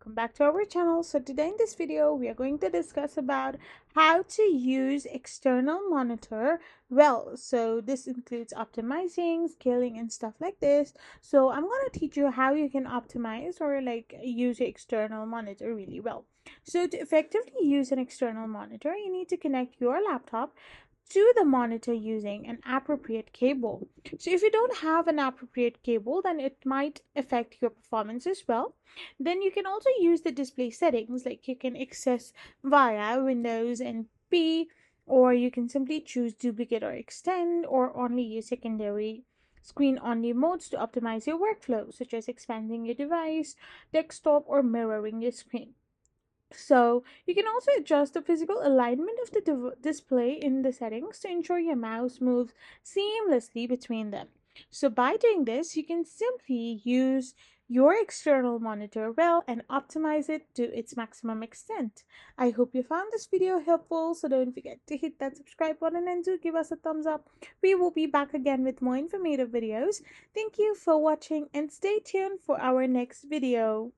welcome back to our channel. So today in this video we are going to discuss about how to use external monitor well. So this includes optimizing, scaling, and stuff like this. So I'm going to teach you how you can optimize or use your external monitor really well. So to effectively use an external monitor, you need to connect your laptop to the monitor using an appropriate cable. So if you don't have an appropriate cable, then it might affect your performance as well. Then you can also use the display settings, like you can access via Windows and P, or you can simply choose duplicate or extend, or only use secondary screen only modes to optimize your workflow, such as expanding your device, desktop, or mirroring your screen. So you can also adjust the physical alignment of the display in the settings to ensure your mouse moves seamlessly between them. So by doing this, you can simply use your external monitor well and optimize it to its maximum extent. I hope you found this video helpful, so don't forget to hit that subscribe button and do give us a thumbs up. We will be back again with more informative videos. Thank you for watching and stay tuned for our next video.